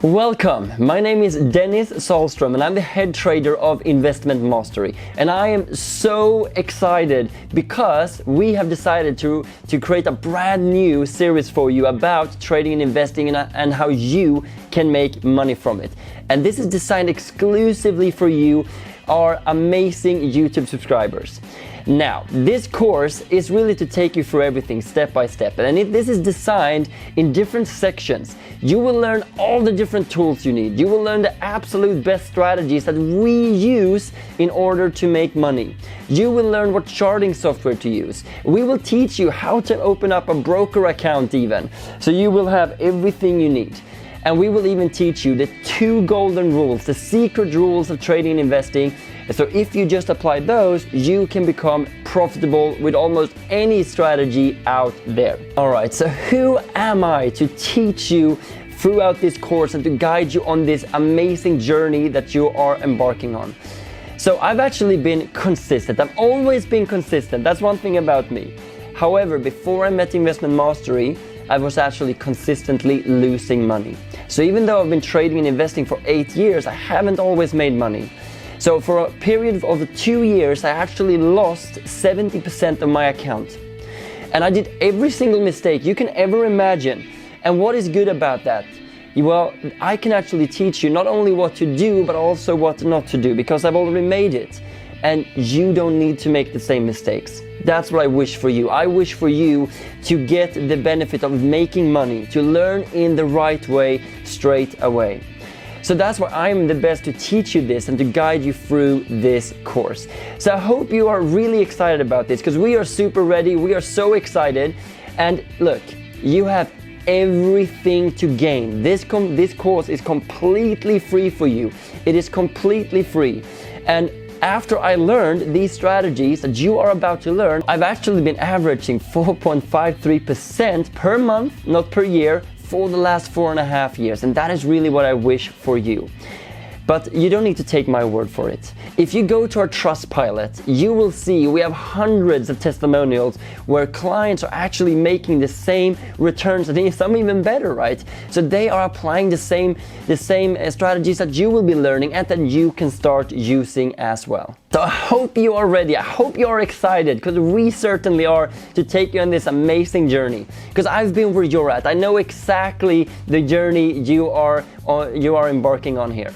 Welcome, my name is Dennis Sahlström and I'm the head trader of Investment Mastery, and I am so excited because we have decided to create a brand new series for you about trading and investing and how you can make money from it. And this is designed exclusively for you, our amazing YouTube subscribers. Now, this course is really to take you through everything step by step, and this is designed in different sections. You will learn all the different tools you need. You will learn the absolute best strategies that we use in order to make money. You will learn what charting software to use. We will teach you how to open up a broker account even, so you will have everything you need. And we will even teach you the 2 golden rules, the secret rules of trading and investing. So if you just apply those, you can become profitable with almost any strategy out there. All right, so who am I to teach you throughout this course and to guide you on this amazing journey that you are embarking on? So I've actually been consistent. I've always been consistent. That's one thing about me. However, before I met Investment Mastery, I was actually consistently losing money. So even though I've been trading and investing for 8 years, I haven't always made money. So for a period of 2 years, I actually lost 70% of my account. And I did every single mistake you can ever imagine. And what is good about that? Well, I can actually teach you not only what to do, but also what not to do, because I've already made it. And you don't need to make the same mistakes. That's what I wish for you. I wish for you to get the benefit of making money, to learn in the right way straight away. So that's why I'm the best to teach you this and to guide you through this course. So I hope you are really excited about this, because we are super ready. We are so excited. And look, you have everything to gain. This course is completely free for you. It is completely free. And after I learned these strategies that you are about to learn, I've actually been averaging 4.53% per month, not per year, for the last 4.5 years. And that is really what I wish for you. But you don't need to take my word for it. If you go to our Trustpilot, you will see we have hundreds of testimonials where clients are actually making the same returns, and some even better, right? So they are applying the same strategies that you will be learning and that you can start using as well. So I hope you are ready. I hope you are excited, because we certainly are, to take you on this amazing journey. Because I've been where you're at. I know exactly the journey you are embarking on here.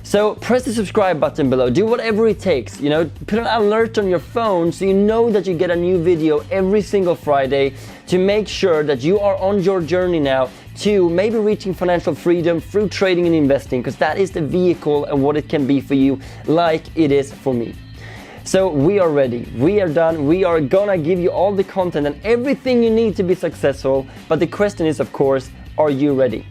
So press the subscribe button below, do whatever it takes, put an alert on your phone so you know that you get a new video every single Friday, to make sure that you are on your journey now to maybe reaching financial freedom through trading and investing, because that is the vehicle and what it can be for you, like it is for me. So we are ready, we are done, we are gonna give you all the content and everything you need to be successful, but the question is, of course, are you ready?